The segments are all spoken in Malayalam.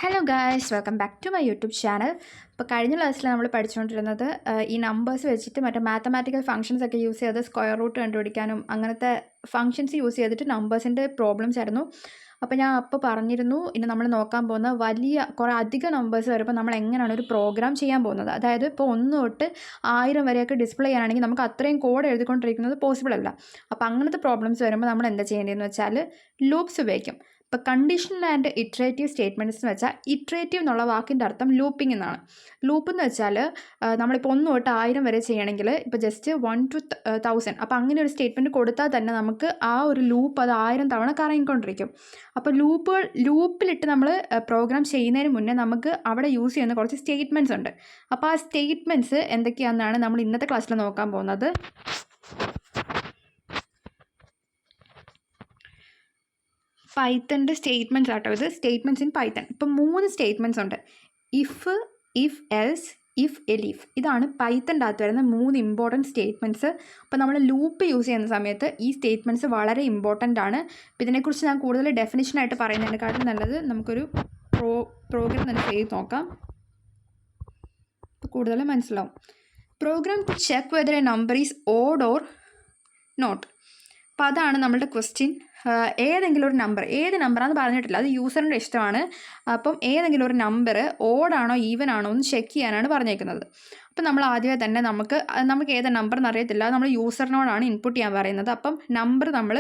Hello guys, welcome back to my YouTube channel. ഇപ്പോൾ കഴിഞ്ഞ ക്ലാസ്സിൽ നമ്മൾ പഠിച്ചുകൊണ്ടിരുന്നത് ഈ നമ്പേഴ്സ് വെച്ചിട്ട് മറ്റേ മാത്തമാറ്റിക്കൽ ഫംഗ്ഷൻസ് ഒക്കെ യൂസ് ചെയ്ത് സ്ക്വയർ റൂട്ട് കണ്ടുപിടിക്കാനും അങ്ങനത്തെ ഫംഗ്ഷൻസ് യൂസ് ചെയ്തിട്ട് നമ്പേഴ്സിൻ്റെ പ്രോബ്ലംസ് ആയിരുന്നു. അപ്പോൾ ഞാൻ അപ്പോൾ പറഞ്ഞിരുന്നു ഇനി നമ്മൾ നോക്കാൻ പോകുന്ന കുറേ അധികം നമ്പേഴ്സ് വരുമ്പോൾ നമ്മൾ എങ്ങനെയാണ് ഒരു പ്രോഗ്രാം ചെയ്യാൻ പോകുന്നത്. അതായത് ഇപ്പോൾ 1 തൊട്ട് 1000 വരെയൊക്കെ ഡിസ്പ്ലേ ചെയ്യാനാണെങ്കിൽ നമുക്ക് അത്രയും കോഡ് എഴുതിക്കൊണ്ടിരിക്കുന്നത് പോസിബിൾ അല്ല. അപ്പോൾ അങ്ങനത്തെ പ്രോബ്ലംസ് വരുമ്പോൾ നമ്മൾ എന്താ ചെയ്യേണ്ടതെന്ന് വെച്ചാൽ ലൂപ്സ് ഉപയോഗിക്കും. ഇപ്പോൾ കണ്ടീഷണൽ ആൻഡ് ഇറ്ററേറ്റീവ് സ്റ്റേറ്റ്മെൻറ്റ്സ് എന്ന് വെച്ചാൽ ഇറ്ററേറ്റീവ് എന്നുള്ള വാക്കിൻ്റെ അർത്ഥം ലൂപ്പിംഗ് എന്നാണ്. ലൂപ്പ് എന്ന് വെച്ചാൽ നമ്മളിപ്പോൾ 1 തൊട്ട് 1000 വരെ ചെയ്യണമെങ്കിൽ ഇപ്പോൾ ജസ്റ്റ് 1 to 1000 അപ്പോൾ അങ്ങനെ ഒരു സ്റ്റേറ്റ്മെൻറ്റ് കൊടുത്താൽ തന്നെ നമുക്ക് ആ ഒരു ലൂപ്പ് അത് 1000 തവണ കറങ്ങിക്കൊണ്ടിരിക്കും. അപ്പോൾ ലൂപ്പിലിട്ട് നമ്മൾ പ്രോഗ്രാം ചെയ്യുന്നതിന് മുന്നേ നമുക്ക് അവിടെ യൂസ് ചെയ്യുന്ന കുറച്ച് സ്റ്റേറ്റ്മെൻറ്റ്സ് ഉണ്ട്. അപ്പോൾ ആ സ്റ്റേറ്റ്മെൻറ്റ്സ് എന്തൊക്കെയാണെന്നാണ് നമ്മൾ ഇന്നത്തെ ക്ലാസ്സിൽ നോക്കാൻ പോകുന്നത്. പൈത്തൻ്റെ സ്റ്റേറ്റ്മെൻറ്റ്സ് ആട്ടോ ഇത്, സ്റ്റേറ്റ്മെൻറ്റ്സ് ഇൻ പൈത്തൺ. ഇപ്പം 3 സ്റ്റേറ്റ്മെൻറ്റ്സ് ഉണ്ട്. ഇഫ് എൽസ് എലീഫ് ഇതാണ് പൈത്തൻ്റെ അകത്ത് വരുന്ന 3 ഇമ്പോർട്ടൻറ്റ് സ്റ്റേറ്റ്മെൻറ്റ്സ്. അപ്പോൾ നമ്മൾ ലൂപ്പ് യൂസ് ചെയ്യുന്ന സമയത്ത് ഈ സ്റ്റേറ്റ്മെൻറ്റ്സ് വളരെ ഇമ്പോർട്ടൻ്റ് ആണ്. അപ്പോൾ ഇതിനെക്കുറിച്ച് ഞാൻ കൂടുതൽ ഡെഫിനിഷനായിട്ട് പറയുന്നതിനെക്കാട്ടും നല്ലത് നമുക്കൊരു പ്രോഗ്രാം തന്നെ ചെയ്ത് നോക്കാം, അപ്പോൾ കൂടുതൽ മനസ്സിലാവും. Program to check whether a number is odd or not. അപ്പോൾ അതാണ് നമ്മളുടെ ക്വസ്റ്റ്യൻ. ഏതെങ്കിലും ഒരു നമ്പർ, ഏത് നമ്പറാണെന്ന് പറഞ്ഞിട്ടില്ല, അത് യൂസറിൻ്റെ ഇഷ്ടമാണ്. അപ്പം ഏതെങ്കിലും ഒരു നമ്പർ ഓഡാണോ ഈവൻ ആണോ എന്ന് ചെക്ക് ചെയ്യാനാണ് പറഞ്ഞേക്കുന്നത്. അപ്പം നമ്മൾ ആദ്യമേ തന്നെ നമുക്ക് ഏത് നമ്പർ എന്നറിയത്തില്ല, നമ്മൾ യൂസറിനോടാണ് ഇൻപുട്ട് ചെയ്യാൻ പറയുന്നത്. അപ്പം നമ്പർ നമ്മൾ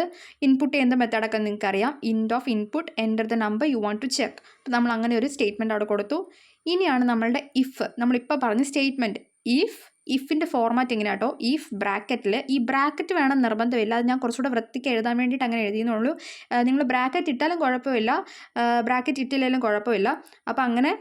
ഇൻപുട്ട് ചെയ്യുന്ന മെത്തേഡൊക്കെ നിങ്ങൾക്കറിയാം. Int of input enter the number you want to check. അപ്പം നമ്മൾ അങ്ങനെ ഒരു സ്റ്റേറ്റ്മെൻറ്റ് അവിടെ കൊടുത്തു. ഇനിയാണ് നമ്മളുടെ ഇഫ്, നമ്മളിപ്പോൾ പറഞ്ഞ സ്റ്റേറ്റ്മെൻറ്റ്. ഇഫിൻ്റെ ഫോർമാറ്റ് എങ്ങനെ കേട്ടോ, ഇഫ് ബ്രാക്കറ്റിൽ, ഈ ബ്രാക്കറ്റ് വേണം നിർബന്ധമില്ല, അത് ഞാൻ കുറച്ചുകൂടെ വൃത്തിക്ക് എഴുതാൻ വേണ്ടിയിട്ട് അങ്ങനെ എഴുതിയെന്നുള്ളൂ. നിങ്ങൾ ബ്രാക്കറ്റ് ഇട്ടാലും കുഴപ്പമില്ല, ബ്രാക്കറ്റ് ഇട്ടില്ലെങ്കിലും കുഴപ്പമില്ല. അപ്പോൾ അങ്ങനെ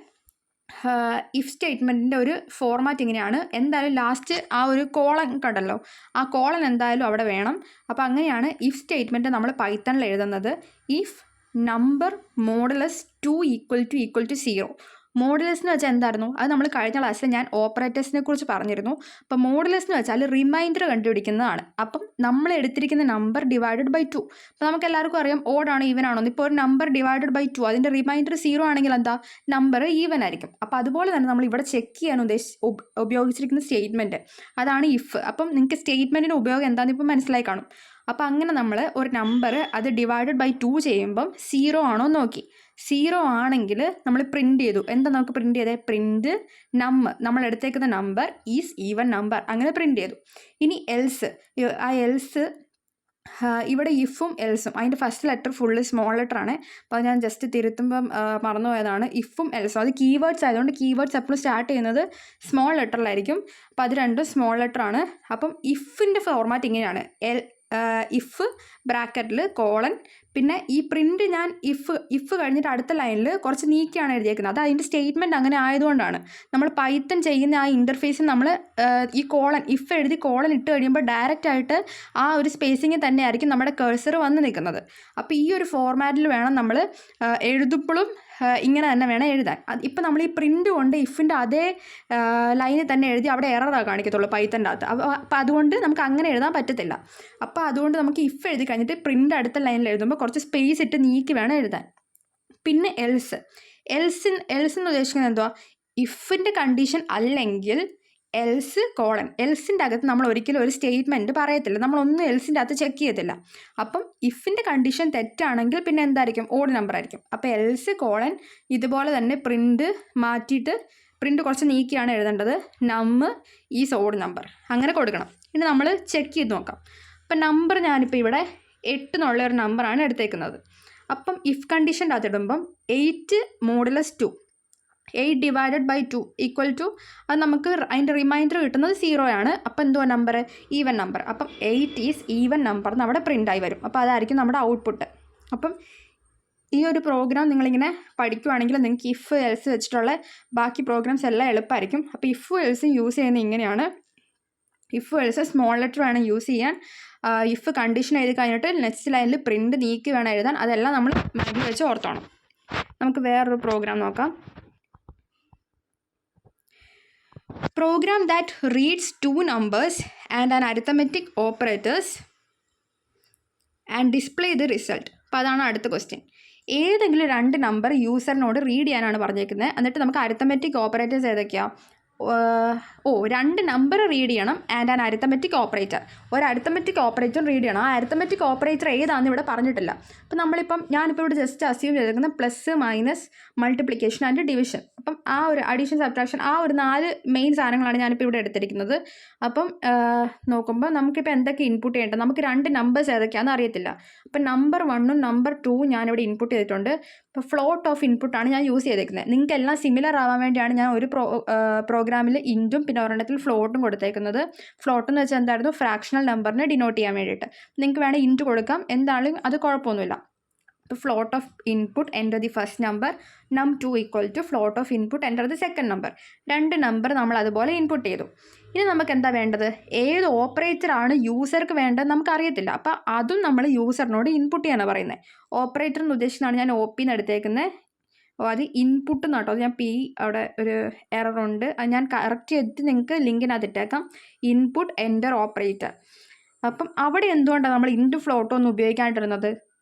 ഇഫ് സ്റ്റേറ്റ്മെൻറ്റിൻ്റെ ഒരു ഫോർമാറ്റ് ഇങ്ങനെയാണ്. എന്തായാലും ലാസ്റ്റ് ആ ഒരു കോളൻ കണ്ടല്ലോ, ആ കോളൻ എന്തായാലും അവിടെ വേണം. അപ്പോൾ അങ്ങനെയാണ് ഇഫ് സ്റ്റേറ്റ്മെൻറ്റ് നമ്മൾ പൈത്തണിൽ എഴുതുന്നത്. If number modulus 2 = 0. മോഡുലസ് എന്ന് വെച്ചാൽ എന്തായിരുന്നു, അത് നമ്മൾ കഴിഞ്ഞ ക്ലാസ്സിൽ ഞാൻ ഓപ്പറേറ്റേഴ്സിനെ കുറിച്ച് പറഞ്ഞിരുന്നു. അപ്പോൾ മോഡുലസ് എന്ന് വെച്ചാൽ റിമൈൻഡർ കണ്ടുപിടിക്കുന്നതാണ്. അപ്പം നമ്മൾ എടുത്തിരിക്കുന്ന നമ്പർ ഡിവൈഡഡ് ബൈ 2. അപ്പോൾ നമുക്ക് എല്ലാവർക്കും അറിയാം ഓഡാണോ ഈവൻ ആണോ. ഇപ്പോൾ ഒരു നമ്പർ ഡിവൈഡഡ് ബൈ 2 അതിൻ്റെ റിമൈൻഡർ 0 ആണെങ്കിൽ എന്താ, നമ്പർ ഈവൻ ആയിരിക്കും. അപ്പോൾ അതുപോലെ തന്നെ നമ്മൾ ഇവിടെ ചെക്ക് ചെയ്യാൻ ഉപയോഗിച്ചിരിക്കുന്ന സ്റ്റേറ്റ്മെൻറ്റ് അതാണ് ഇഫ്. അപ്പം നിങ്ങൾക്ക് സ്റ്റേറ്റ്മെൻറ്റിൻ്റെ ഉപയോഗം എന്താണെന്ന് ഇപ്പോൾ മനസ്സിലായി കാണും. അപ്പോൾ അങ്ങനെ നമ്മൾ ഒരു നമ്പർ അത് ഡിവൈഡഡ് ബൈ 2 ചെയ്യുമ്പം 0 ആണോ നോക്കി. 0 ആണെങ്കിൽ നമ്മൾ പ്രിൻറ്റ് ചെയ്തു. എന്താ നമുക്ക് പ്രിൻറ്റ് ചെയ്തത്, പ്രിൻറ്റ് നമ്മൾ എടുത്തേക്കുന്ന നമ്പർ ഈസ് ഈവൻ നമ്പർ, അങ്ങനെ പ്രിൻറ്റ് ചെയ്തു. ഇനി എൽസ്, ആ എൽസ് ഇവിടെ ഇഫും എൽസും അതിൻ്റെ first letter full small letter ആണ്. അപ്പോൾ ഞാൻ ജസ്റ്റ് തിരുത്തുമ്പം മറന്നുപോയതാണ്. ഇഫും എൽസും അത് കീവേഡ്സ് ആയതുകൊണ്ട് കീവേഡ്സ് എപ്പോഴും സ്റ്റാർട്ട് ചെയ്യുന്നത് സ്മോൾ ലെറ്ററിലായിരിക്കും. അപ്പോൾ അത് രണ്ടും സ്മോൾ ലെറ്റർ ആണ്. അപ്പം ഇഫിൻ്റെ ഫോർമാറ്റ് ഇങ്ങനെയാണ്. ഇഫ് ബ്രാക്കറ്റിൽ കോളൻ, പിന്നെ ഈ പ്രിൻറ്റ് ഞാൻ ഇഫ് കഴിഞ്ഞിട്ട് അടുത്ത ലൈനിൽ കുറച്ച് നീക്കിയാണ് എഴുതിയേക്കുന്നത്. അത് അതിൻ്റെ സ്റ്റേറ്റ്മെൻറ്റ് അങ്ങനെ ആയതുകൊണ്ടാണ്. നമ്മൾ പൈത്തൺ ചെയ്യുന്ന ആ ഇൻ്റർഫേസിൽ നമ്മൾ ഈ കോളൻ ഇഫ് എഴുതി കോളൻ ഇട്ട് കഴിയുമ്പോൾ ഡയറക്റ്റ് ആയിട്ട് ആ ഒരു സ്പേസിങ്ങിൽ തന്നെ ആയിരിക്കും നമ്മുടെ കഴ്സർ വന്ന് നിൽക്കുന്നത്. അപ്പോൾ ഈ ഒരു ഫോർമാറ്റിൽ വേണം നമ്മൾ എഴുതുമ്പോഴും ഇങ്ങനെ തന്നെ വേണം എഴുതാൻ. ഇപ്പം നമ്മൾ ഈ പ്രിൻ്റ് കൊണ്ട് ഇഫിൻ്റെ അതേ ലൈനിൽ തന്നെ എഴുതി അവിടെ എററാണ് കാണിക്കത്തുള്ളൂ പൈത്തൻ്റെ അകത്ത്. അപ്പോൾ അതുകൊണ്ട് നമുക്ക് അങ്ങനെ എഴുതാൻ പറ്റത്തില്ല. അപ്പോൾ അതുകൊണ്ട് നമുക്ക് ഇഫ് എഴുതി കഴിഞ്ഞിട്ട് പ്രിൻ്റ് അടുത്ത ലൈനിൽ എഴുതുമ്പോൾ കുറച്ച് സ്പേസ് ഇട്ട് നീക്കി വേണം എഴുതാൻ. പിന്നെ എൽസ് എന്ന് ഉദ്ദേശിക്കുന്നത് എന്തുവാ, ഇഫിൻ്റെ കണ്ടീഷൻ അല്ലെങ്കിൽ എൽസ് കോളൻ. എൽസിൻ്റെ അകത്ത് നമ്മൾ ഒരിക്കലും ഒരു സ്റ്റേറ്റ്മെൻറ്റ് പറയത്തില്ല, നമ്മളൊന്നും എൽസിൻ്റെ അകത്ത് ചെക്ക് ചെയ്യത്തില്ല. അപ്പം ഇഫിൻ്റെ കണ്ടീഷൻ തെറ്റാണെങ്കിൽ പിന്നെ എന്തായിരിക്കും, ഓഡ് നമ്പർ ആയിരിക്കും. അപ്പോൾ എൽസ് കോളൻ ഇതുപോലെ തന്നെ പ്രിൻറ്റ് മാറ്റിയിട്ട് പ്രിൻറ്റ് കുറച്ച് നീക്കിയാണ് എഴുതേണ്ടത്. ഈസ് ഓഡ് നമ്പർ അങ്ങനെ കൊടുക്കണം. ഇനി നമ്മൾ ചെക്ക് ചെയ്ത് നോക്കാം. അപ്പം നമ്പർ ഞാനിപ്പോൾ ഇവിടെ 8 എന്നുള്ളൊരു നമ്പറാണ് എടുത്തേക്കുന്നത്. അപ്പം ഇഫ് കണ്ടീഷൻ്റെ അകത്ത് ഇടുമ്പം 8 മോഡുലസ് 2, 8 ഡിവൈഡഡ് ബൈ 2 = അത് നമുക്ക് അതിൻ്റെ റിമൈൻഡർ കിട്ടുന്നത് 0 ആണ്. അപ്പോൾ എന്തോ നമ്പർ, ഈവൻ നമ്പർ. അപ്പം 8 ഈസ് ഈവൻ നമ്പർ എന്ന് അവിടെ പ്രിൻ്റായി വരും. അപ്പോൾ അതായിരിക്കും നമ്മുടെ ഔട്ട്പുട്ട്. അപ്പം ഈ ഒരു പ്രോഗ്രാം നിങ്ങളിങ്ങനെ പഠിക്കുവാണെങ്കിൽ നിങ്ങൾക്ക് ഇഫ് എൽസ് വെച്ചിട്ടുള്ള ബാക്കി പ്രോഗ്രാംസ് എല്ലാം എളുപ്പമായിരിക്കും. അപ്പോൾ ഇഫ് എൽസും യൂസ് ചെയ്യുന്നത് ഇങ്ങനെയാണ്. ഇഫ് എൽസ് സ്മോൾ ലെറ്റർ വേണം യൂസ് ചെയ്യാൻ. ഇഫ് കണ്ടീഷൻ എഴുതി കഴിഞ്ഞിട്ട് നെക്സ്റ്റ് ലൈനിൽ പ്രിൻറ്റ് നീക്കി വേണം എഴുതാൻ. അതെല്ലാം നമ്മൾ മൈൻഡിൽ വെച്ച് ഓർത്തോണം. നമുക്ക് വേറൊരു പ്രോഗ്രാം നോക്കാം. Program that reads 2 numbers and an arithmetic operators and display the result. അപ്പോൾ അതാണ് അടുത്ത ക്വസ്റ്റ്യൻ. ഏതെങ്കിലും 2 നമ്പർ യൂസറിനോട് റീഡ് ചെയ്യാനാണ് പറഞ്ഞേക്കുന്നത്. എന്നിട്ട് നമുക്ക് അരിത്തമെറ്റിക് ഓപ്പറേറ്റേഴ്സ് ഏതൊക്കെയാണ്? 2 നമ്പർ റീഡ് ചെയ്യണം ആൻഡ് ആൻ അരിത്തമെറ്റിക് ഓപ്പറേറ്റർ. ഒരു അരിത്തമെറ്റിക് ഓപ്പറേറ്റർ റീഡ് ചെയ്യണം. ആ അരിത്തമെറ്റിക് ഓപ്പറേറ്റർ ഏതാണെന്ന് ഇവിടെ പറഞ്ഞിട്ടില്ല. അപ്പം ഞാനിപ്പോൾ ഇവിടെ ജസ്റ്റ് അസ്യൂം ചെയ്തിരിക്കുന്നത് plus minus multiplication and division. അപ്പം ആ ഒരു അഡീഷൻ സബ്ട്രാക്ഷൻ ആ ഒരു 4 മെയിൻ സാധനങ്ങളാണ് ഞാനിപ്പോൾ ഇവിടെ എടുത്തിരിക്കുന്നത്. അപ്പം നോക്കുമ്പോൾ നമുക്കിപ്പോൾ എന്തൊക്കെ ഇൻപുട്ട് ചെയ്യേണ്ടത്? നമുക്ക് 2 നമ്പേഴ്സ് ഏതൊക്കെയാണെന്ന് അറിയത്തില്ല. അപ്പം നമ്പർ 1ഉം നമ്പർ 2ഉം ഞാനിവിടെ ഇൻപുട്ട് ചെയ്തിട്ടുണ്ട്. ഇപ്പോൾ ഫ്ലോട്ട് ഓഫ് ഇൻപുട്ടാണ് ഞാൻ യൂസ് ചെയ്തേക്കുന്നത്. നിങ്ങൾക്ക് എല്ലാം സിമിലർ ആവാൻ വേണ്ടിയാണ് ഞാൻ ഒരു പ്രോഗ്രാമിൽ ഇൻറ്റും പിന്നെ ഒരെണ്ണത്തിൽ ഫ്ലോട്ടും കൊടുത്തേക്കുന്നത്. ഫ്ലോട്ട് എന്ന് വെച്ചാൽ എന്തായിരുന്നു? ഫ്രാക്ഷണൽ നമ്പറിനെ ഡിനോട്ട് ചെയ്യാൻ വേണ്ടിയിട്ട്. നിങ്ങൾക്ക് വേണേൽ ഇൻറ്റ് കൊടുക്കാം, എന്തായാലും അത് കുഴപ്പമൊന്നുമില്ല. ഇപ്പോൾ float of input enter the first number, num2 equal to float of input enter the second number. 2 number നമ്മൾ അതുപോലെ ഇൻപുട്ട് ചെയ്തു. ഇനി നമുക്ക് എന്താ വേണ്ടത്? ഏത് ഓപ്പറേറ്ററാണ് യൂസർക്ക് വേണ്ടത് നമുക്കറിയത്തില്ല. അപ്പോൾ അതും നമ്മൾ യൂസറിനോട് ഇൻപുട്ട് ചെയ്യാനാണ് പറയുന്നത്. ഓപ്പറേറ്റർ എന്ന് ഉദ്ദേശിച്ചാണ് ഞാൻ OP എന്ന് എടുത്തേക്കുന്നത്. അത് ഇൻപുട്ട് എന്നാട്ടോ. അത് ഞാൻ അവിടെ ഒരു എററുണ്ട്, അത് ഞാൻ കറക്റ്റ് ചെയ്തിട്ട് നിങ്ങൾക്ക് ലിങ്കിനകത്ത് ഇട്ടേക്കാം. Input enter operator. അപ്പം അവിടെ എന്തുകൊണ്ടാണ് നമ്മൾ ഇൻറ്റു ഫ്ലോട്ടോ ഒന്നും ഉപയോഗിക്കാണ്ടിരുന്നത്?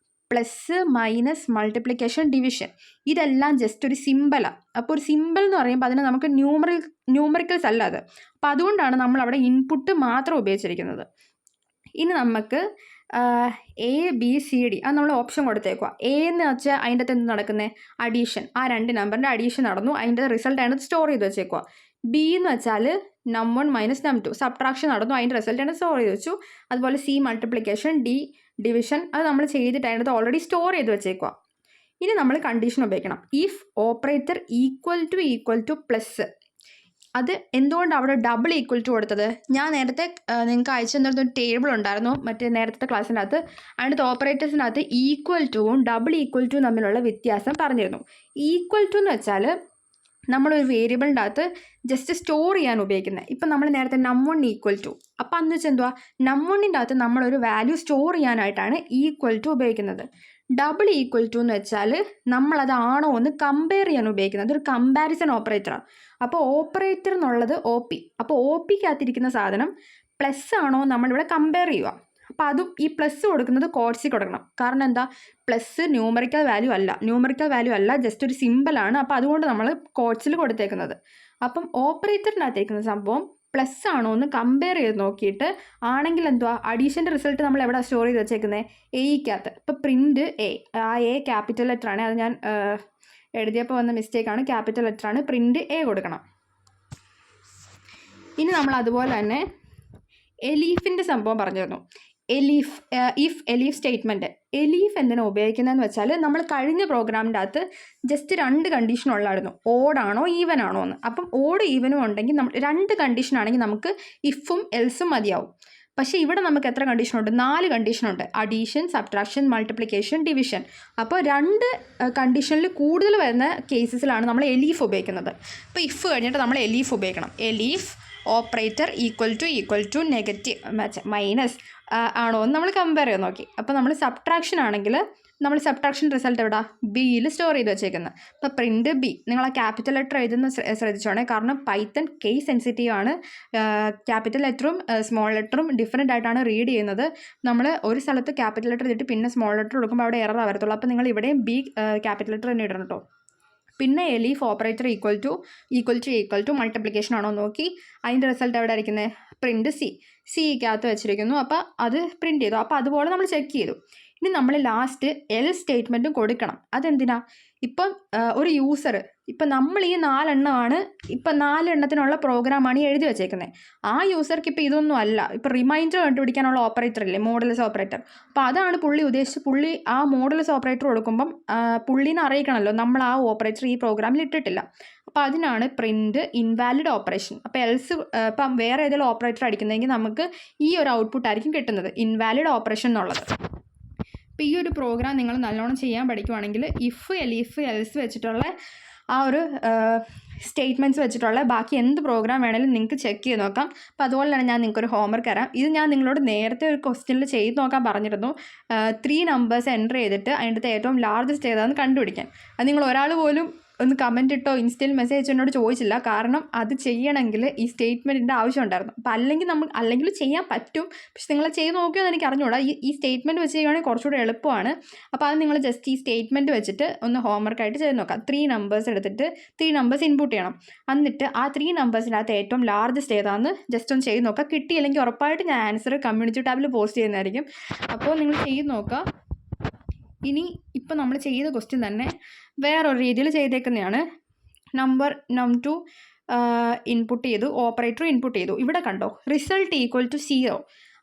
പ്ലസ് മൈനസ് മൾട്ടിപ്ലിക്കേഷൻ ഡിവിഷൻ ഇതെല്ലാം ജസ്റ്റ് ഒരു സിമ്പിളാണ്. അപ്പോൾ ഒരു സിമ്പിൾ എന്ന് പറയുമ്പോൾ അതിന് നമുക്ക് ന്യൂമറിക്കൽസ് അല്ല അത്. അപ്പോൾ അതുകൊണ്ടാണ് നമ്മൾ അവിടെ ഇൻപുട്ട് മാത്രം ഉപയോഗിച്ചിരിക്കുന്നത്. ഇനി നമുക്ക് ABCD അത് നമ്മൾ ഓപ്ഷൻ കൊടുത്തേക്കുക. A എന്ന് വെച്ചാൽ അതിൻ്റെ അകത്ത് എന്ത് നടക്കുന്നത്? അഡീഷൻ. ആ 2 നമ്പറിൻ്റെ അഡീഷൻ നടന്നു, അതിൻ്റെ റിസൾട്ട് ആണ് സ്റ്റോർ ചെയ്ത് വെച്ചേക്കുക. B എന്ന് വെച്ചാൽ num1 മൈനസ് num2 സബ്ട്രാക്ഷൻ നടന്നു, അതിൻ്റെ റിസൾട്ടാണ് സ്റ്റോർ ചെയ്ത് വെച്ചു. അതുപോലെ C മൾട്ടിപ്ലിക്കേഷൻ, D ഡിവിഷൻ അത് നമ്മൾ ചെയ്തിട്ട് അതിനകത്ത് ഓൾറെഡി സ്റ്റോർ ചെയ്ത് വെച്ചേക്കുക. ഇനി നമ്മൾ കണ്ടീഷൻ ഉപയോഗിക്കണം. If operator equal two plus. അത് എന്തുകൊണ്ട് അവിടെ ഡബിൾ ഈക്വൽ ടു കൊടുത്തത്? ഞാൻ നേരത്തെ നിങ്ങൾക്ക് അയച്ചു തന്നിരുന്ന ടേബിൾ ഉണ്ടായിരുന്നു മറ്റേ നേരത്തെ ക്ലാസ്സിൻ്റെ അകത്ത്. അതിനകത്ത് ഓപ്പറേറ്റേഴ്സിനകത്ത് ഈക്വൽ ടുവും ഡബിൾ ഈക്വൽ ടു തമ്മിലുള്ള വ്യത്യാസം പറഞ്ഞിരുന്നു. ഈക്വൽ ടു എന്ന് വെച്ചാൽ നമ്മളൊരു വേരിയബിളിൻ്റെ അകത്ത് ജസ്റ്റ് സ്റ്റോർ ചെയ്യാൻ ഉപയോഗിക്കുന്നത്. ഇപ്പം നമ്മൾ നേരത്തെ num1 ഈക്വൽ ടു, അപ്പം അന്ന് വെച്ചാൽ എന്തുവാ? num1ൻ്റെ അകത്ത് നമ്മളൊരു വാല്യൂ സ്റ്റോർ ചെയ്യാനായിട്ടാണ് ഈക്വൽ ടു ഉപയോഗിക്കുന്നത്. ഡബിൾ ഈക്വൽ ടു എന്ന് വെച്ചാൽ നമ്മളതാണോ എന്ന് കമ്പയർ ചെയ്യാൻ ഉപയോഗിക്കുന്നത്. അതൊരു കമ്പാരിസൺ ഓപ്പറേറ്ററാണ്. അപ്പോൾ ഓപ്പറേറ്റർ എന്നുള്ളത് OP. അപ്പോൾ OPക്കകത്തിരിക്കുന്ന സാധനം പ്ലസ് ആണോ നമ്മളിവിടെ കമ്പയർ ചെയ്യുക. അപ്പോൾ അതും ഈ പ്ലസ് കൊടുക്കുന്നത് കോഡ്സിൽ കൊടുക്കണം. കാരണം എന്താ? പ്ലസ് ന്യൂമറിക്കൽ വാല്യൂ അല്ല, ജസ്റ്റ് ഒരു സിമ്പിളാണ്. അപ്പോൾ അതുകൊണ്ട് നമ്മൾ കോഡ്സിൽ കൊടുത്തേക്കുന്നത്. അപ്പം ഓപ്പറേറ്ററിനകത്തേക്കുന്ന സംഭവം പ്ലസ് ആണോ എന്ന് കമ്പയർ ചെയ്ത് നോക്കിയിട്ട് ആണെങ്കിൽ എന്തുവാ? അഡീഷൻ്റെ റിസൾട്ട് നമ്മൾ എവിടെ സ്റ്റോർ ചെയ്ത് വെച്ചേക്കുന്നത്? എയ്ക്കകത്ത്. ഇപ്പോൾ പ്രിൻറ്റ് A, ആ A ക്യാപിറ്റൽ ലെറ്ററാണ്. അത് ഞാൻ എഴുതിയപ്പോൾ വന്ന മിസ്റ്റേക്കാണ്. ക്യാപിറ്റൽ ലെറ്ററാണ്. പ്രിൻറ്റ് A കൊടുക്കണം. ഇനി നമ്മൾ അതുപോലെ തന്നെ എലീഫിൻ്റെ സംഭവം പറഞ്ഞിരുന്നു. Elif statement. എലീഫ് എന്തിനാണ് ഉപയോഗിക്കുന്നതെന്ന് വെച്ചാൽ നമ്മൾ കഴിഞ്ഞ പ്രോഗ്രാമിൻ്റെ അകത്ത് ജസ്റ്റ് 2 കണ്ടീഷൻ ഉള്ളായിരുന്നു, ഓഡാണോ ഈവൻ ആണോ എന്ന്. അപ്പം ഓഡ് ഈവനും ഉണ്ടെങ്കിൽ നമ്മൾ 2 കണ്ടീഷൻ ആണെങ്കിൽ നമുക്ക് ഇഫും എൽസും മതിയാവും. പക്ഷേ ഇവിടെ നമുക്ക് എത്ര കണ്ടീഷനുണ്ട്? 4 കണ്ടീഷനുണ്ട്. Addition, subtraction, multiplication, division. അപ്പോൾ 2 കണ്ടീഷനിൽ കൂടുതൽ വരുന്ന കേസസിലാണ് നമ്മൾ എലീഫ് ഉപയോഗിക്കുന്നത്. ഇപ്പോൾ ഇഫ് കഴിഞ്ഞിട്ട് നമ്മൾ എലീഫ് ഉപയോഗിക്കണം. Elif operator equal to negative minus ആണോ എന്ന് നമ്മൾ കമ്പയർ ചെയ്ത് നോക്കി. അപ്പോൾ നമ്മൾ സബ്ട്രാക്ഷൻ ആണെങ്കിൽ നമ്മൾ സബ്ട്രാക്ഷൻ റിസൾട്ട് എവിടെ? ബിയിൽ സ്റ്റോർ ചെയ്ത് വെച്ചേക്കുന്നത്. അപ്പോൾ പ്രിൻറ്റ് B. നിങ്ങൾ ആ ക്യാപിറ്റൽ ലെറ്റർ എഴുതുന്ന ശ്രദ്ധിച്ചോണേ. കാരണം പൈത്തൺ കേസ് സെൻസിറ്റീവ് ആണ്. ക്യാപിറ്റൽ ലെറ്ററും സ്മോൾ ലെറ്ററും ഡിഫറെൻ്റ് ആയിട്ടാണ് റീഡ് ചെയ്യുന്നത്. നമ്മൾ ഒരു സ്ഥലത്ത് ക്യാപിറ്റൽ ലെറ്റർ ഇട്ടിട്ട് പിന്നെ സ്മോൾ ലെറ്റർ കൊടുക്കുമ്പോൾ അവിടെ എറർ വരത്തുള്ളൂ. അപ്പോൾ നിങ്ങൾ ഇവിടെയും B ക്യാപിറ്റൽ ലെറ്റർ തന്നെ ഇടണം കേട്ടോ. പിന്നെ elif operator equal to multiplication ആണോ നോക്കി. അതിൻ്റെ റിസൾട്ട് എവിടെ ആയിരിക്കുന്നത്? പ്രിൻറ്റ് സിക്കകത്ത് വെച്ചിരിക്കുന്നു. അപ്പോൾ അത് പ്രിൻറ്റ് ചെയ്തു. അപ്പോൾ അതുപോലെ നമ്മൾ ചെക്ക് ചെയ്തു. ഇനി നമ്മൾ ലാസ്റ്റ് എൽ സ്റ്റേറ്റ്മെൻറ്റും കൊടുക്കണം. അതെന്തിനാ? ഇപ്പം ഒരു യൂസർ ഇപ്പം നമ്മൾ ഈ 4 എണ്ണമാണ്, ഇപ്പം 4 എണ്ണത്തിനുള്ള പ്രോഗ്രാമാണ് ഈ എഴുതി വെച്ചേക്കുന്നത്. ആ യൂസർക്ക് ഇപ്പോൾ ഇതൊന്നും അല്ല, ഇപ്പോൾ റിമൈൻഡർ കണ്ടുപിടിക്കാനുള്ള ഓപ്പറേറ്റർ ഇല്ലേ, മോഡുലസ് ഓപ്പറേറ്റർ. അപ്പോൾ അതാണ് പുള്ളി ഉദ്ദേശിച്ച്. പുള്ളി ആ മോഡുലസ് ഓപ്പറേറ്റർ കൊടുക്കുമ്പം പുള്ളീനെ അറിയിക്കണമല്ലോ നമ്മൾ ആ ഓപ്പറേറ്റർ ഈ പ്രോഗ്രാമിൽ ഇട്ടിട്ടില്ല. അപ്പോൾ അതിനാണ് പ്രിൻറ്റ് ഇൻവാലിഡ് ഓപ്പറേഷൻ. അപ്പോൾ എൽസ് ഇപ്പം വേറെ ഏതെങ്കിലും ഓപ്പറേറ്റർ അടിക്കുന്നതെങ്കിൽ നമുക്ക് ഈ ഒരു ഔട്ട്പുട്ട് ആയിരിക്കും കിട്ടുന്നത്, ഇൻവാലിഡ് ഓപ്പറേഷൻ എന്നുള്ളത്. അപ്പോൾ ഈ ഒരു പ്രോഗ്രാം നിങ്ങൾ നല്ലോണം ചെയ്യാൻ പഠിക്കുവാണെങ്കിൽ ഇഫ് എലീഫ് എൽസ് വെച്ചിട്ടുള്ള ആ ഒരു സ്റ്റേറ്റ്മെൻറ്റ്സ് വെച്ചിട്ടുള്ള ബാക്കി എന്ത് പ്രോഗ്രാം വേണമെങ്കിലും നിങ്ങൾക്ക് ചെക്ക് ചെയ്ത് നോക്കാം. അപ്പോൾ അതുപോലെ തന്നെ ഞാൻ നിങ്ങൾക്കൊരു ഹോംവർക്ക് തരാം. ഇത് ഞാൻ നിങ്ങളോട് നേരത്തെ ഒരു ക്വസ്റ്റ്യനിൽ ചെയ്ത് നോക്കാൻ പറഞ്ഞിരുന്നു. 3 നമ്പേഴ്സ് എൻ്റർ ചെയ്തിട്ട് അതിൻ്റെ ഏറ്റവും ലാർജസ്റ്റ് ഏതാണെന്ന് കണ്ടുപിടിക്കാൻ. അത് നിങ്ങൾ ഒരാൾ പോലും ഒന്ന് കമൻറ്റ് ഇട്ടോ ഇൻസ്റ്റയിൽ മെസ്സേജ് എന്നോട് ചോദിച്ചില്ല. കാരണം അത് ചെയ്യണമെങ്കിൽ ഈ സ്റ്റേറ്റ്മെൻറ്റിൻ്റെ ആവശ്യം ഉണ്ടായിരുന്നു. അപ്പോൾ അല്ലെങ്കിൽ ചെയ്യാൻ പറ്റും, പക്ഷെ നിങ്ങൾ ചെയ്ത് നോക്കിയോന്ന് എനിക്ക് അറിഞ്ഞുകൂടാ. ഈ സ്റ്റേറ്റ്മെൻറ്റ് വെച്ച് ചെയ്യുകയാണെങ്കിൽ കുറച്ചുകൂടെ എളുപ്പമാണ്. അപ്പോൾ അത് നിങ്ങൾ ജസ്റ്റ് ഈ സ്റ്റേറ്റ്മെൻറ്റ് വെച്ചിട്ട് ഒന്ന് ഹോംവർക്കായിട്ട് ചെയ്ത് നോക്കാം. 3 നമ്പേഴ്സ് എടുത്തിട്ട് 3 നമ്പേഴ്സ് ഇൻപുട്ട് ചെയ്യണം. എന്നിട്ട് ആ 3 നമ്പേഴ്സിനകത്ത് ഏറ്റവും ലാർജസ്റ്റ് ഏതാണെന്ന് ജസ്റ്റ് ഒന്ന് ചെയ്ത് നോക്കുക. കിട്ടിയില്ലെങ്കിൽ ഉറപ്പായിട്ട് ഞാൻ ആൻസർ കമ്മ്യൂണിറ്റി ടാബിൽ പോസ്റ്റ് ചെയ്യുന്നതായിരിക്കും. അപ്പോൾ നിങ്ങൾ ചെയ്ത് നോക്കുക. ഇനി ഇപ്പോൾ നമ്മൾ ചെയ്ത ക്വസ്റ്റ്യൻ തന്നെ വേറൊരു രീതിയിൽ ചെയ്തേക്കുന്നതാണ്. നമ്പർ നം2 ഇൻപുട്ട് ചെയ്തു, ഓപ്പറേറ്റർ ഇൻപുട്ട് ചെയ്തു. ഇവിടെ കണ്ടോ, റിസൾട്ട് ഈക്വൽ ടു 0.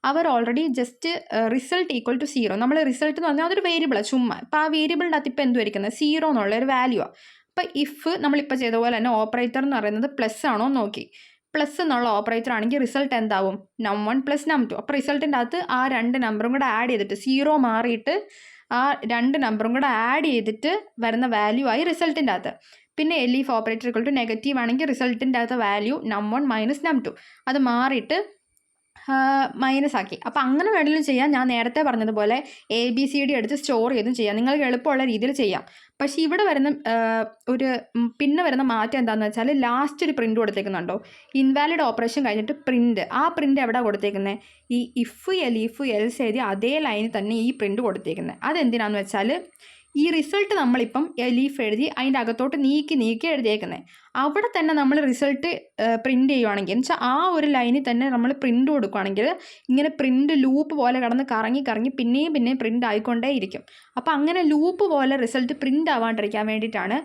അവർ already just result equal to 0. നമ്മൾ റിസൾട്ട് എന്ന് പറഞ്ഞാൽ അതൊരു വേരിയബിളാണ് ചുമ്മാ. ഇപ്പോൾ ആ വേരിയബിളിൻ്റെ അകത്ത് ഇപ്പോൾ എന്തുമായിരിക്കുന്നത് 0 എന്നുള്ളൊരു വാല്യൂ ആണ്. അപ്പോൾ ഇഫ് നമ്മളിപ്പോൾ ചെയ്ത പോലെ തന്നെ ഓപ്പറേറ്റർ എന്ന് പറയുന്നത് പ്ലസ് ആണോ നോക്കി. പ്ലസ് എന്നുള്ള ഓപ്പറേറ്റർ ആണെങ്കിൽ റിസൾട്ട് എന്താവും, നം1 പ്ലസ് നം2. അപ്പോൾ റിസൾട്ടിൻ്റെ അകത്ത് ആ 2 നമ്പറും കൂടെ ആഡ് ചെയ്തിട്ട് 0 മാറിയിട്ട് ആ 2 നമ്പറും കൂടെ ആഡ് ചെയ്തിട്ട് വരുന്ന വാല്യൂ ആയി റിസൾട്ടിൻ്റെ അകത്ത്. പിന്നെ elif operator equal to negative ആണെങ്കിൽ റിസൾട്ടിൻ്റെ അകത്ത് വാല്യൂ നം1 മൈനസ് നം2 അത് മാറിയിട്ട് മൈനസ് ആക്കി. അപ്പോൾ അങ്ങനെ വേണമെങ്കിലും ചെയ്യാം. ഞാൻ നേരത്തെ പറഞ്ഞതുപോലെ ABCD എടുത്ത് സ്റ്റോർ ചെയ്തും ചെയ്യാം. നിങ്ങൾക്ക് എളുപ്പമുള്ള രീതിയിൽ ചെയ്യാം. പക്ഷേ ഇവിടെ വരുന്ന പിന്നെ വരുന്ന മാറ്റം എന്താണെന്ന് വെച്ചാൽ ലാസ്റ്റ് ഒരു പ്രിൻറ്റ് കൊടുത്തേക്കുന്നുണ്ടോ, ഇൻവാലിഡ് ഓപ്പറേഷൻ കഴിഞ്ഞിട്ട് പ്രിൻറ്റ്. ആ പ്രിൻറ്റ് എവിടെ കൊടുത്തേക്കുന്നത്, ഈ ഇഫ് എലീഫ് എൽസ് എഴുതി അതേ ലൈനിൽ തന്നെ ഈ പ്രിൻറ്റ് കൊടുത്തേക്കുന്നത്. അതെന്തിനാണെന്ന് വെച്ചാൽ ഈ റിസൾട്ട് നമ്മളിപ്പം എലീഫ് എഴുതി അതിൻ്റെ അകത്തോട്ട് നീക്കി എഴുതിയേക്കുന്നത്. അവിടെ തന്നെ നമ്മൾ റിസൾട്ട് പ്രിൻറ്റ് ചെയ്യുവാണെങ്കിൽ എന്ന് വെച്ചാൽ ആ ഒരു ലൈനിൽ തന്നെ നമ്മൾ പ്രിൻറ്റ് കൊടുക്കുകയാണെങ്കിൽ ഇങ്ങനെ പ്രിൻറ്റ് ലൂപ്പ് പോലെ കറങ്ങി പിന്നെയും പ്രിൻറ്റ് ആയിക്കൊണ്ടേ ഇരിക്കും. അപ്പോൾ അങ്ങനെ ലൂപ്പ് പോലെ റിസൾട്ട് പ്രിൻറ്റ് ആവാണ്ടിരിക്കാൻ വേണ്ടിയിട്ടാണ്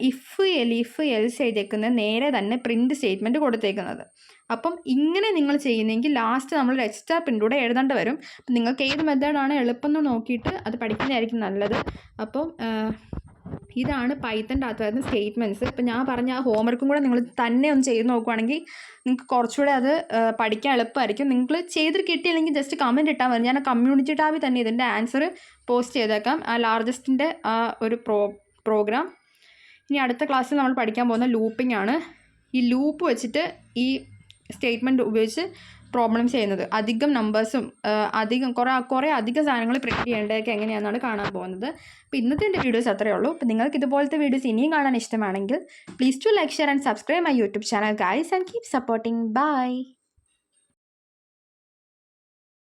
ഇഫ് എലീഫ് എൽസ് എഴുതിയേക്കുന്നത് നേരെ തന്നെ പ്രിൻറ്റ് സ്റ്റേറ്റ്മെൻറ്റ് കൊടുത്തേക്കുന്നത്. അപ്പം ഇങ്ങനെ നിങ്ങൾ ചെയ്യുന്നെങ്കിൽ ലാസ്റ്റ് നമ്മളൊരു എക്സ്ട്രാ പ്രിൻ്റ് കൂടെ എഴുതേണ്ടി വരും. അപ്പം നിങ്ങൾക്ക് ഏത് മെത്തേഡാണ് എളുപ്പം എന്ന് നോക്കിയിട്ട് അത് പഠിക്കുന്നതായിരിക്കും നല്ലത്. അപ്പം ഇതാണ് പൈത്തൻ്റെ അകത്ത് വരുന്ന സ്റ്റേറ്റ്മെൻറ്റ്സ്. ഇപ്പം ഞാൻ പറഞ്ഞ ആ ഹോംവർക്കും കൂടെ നിങ്ങൾ തന്നെ ഒന്ന് ചെയ്ത് നോക്കുവാണെങ്കിൽ നിങ്ങൾക്ക് കുറച്ചുകൂടെ അത് പഠിക്കാൻ എളുപ്പമായിരിക്കും. നിങ്ങൾ ചെയ്തിട്ട് കിട്ടിയില്ലെങ്കിൽ ജസ്റ്റ് കമൻറ്റ് ഇട്ടാൽ മതി. ഞാൻ കമ്മ്യൂണിറ്റി ടാബിൽ തന്നെ ഇതിൻ്റെ ആൻസർ പോസ്റ്റ് ചെയ്തേക്കാം, ആ ലാർജസ്റ്റിൻ്റെ ആ ഒരു പ്രോഗ്രാം. ഇനി അടുത്ത ക്ലാസ്സിൽ നമ്മൾ പഠിക്കാൻ പോകുന്ന ലൂപ്പിംഗ് ആണ്. ഈ ലൂപ്പ് വെച്ചിട്ട് ഈ സ്റ്റേറ്റ്മെൻറ്റ് ഉപയോഗിച്ച് പ്രോബ്ലംസ് ചെയ്യുന്നത്, അധികം നമ്പേഴ്സും കുറേ അധികം സാധനങ്ങൾ പ്രിൻറ്റ് ചെയ്യേണ്ടതൊക്കെ എങ്ങനെയാണെന്നാണ് കാണാൻ പോകുന്നത്. അപ്പോൾ ഇന്നത്തെ എൻ്റെ വീഡിയോസ് അത്രയേ ഉള്ളൂ. അപ്പോൾ നിങ്ങൾക്ക് ഇതുപോലത്തെ വീഡിയോസ് ഇനിയും കാണാൻ ഇഷ്ടമാണെങ്കിൽ please to like, share and subscribe my YouTube channel guys and keep supporting. By.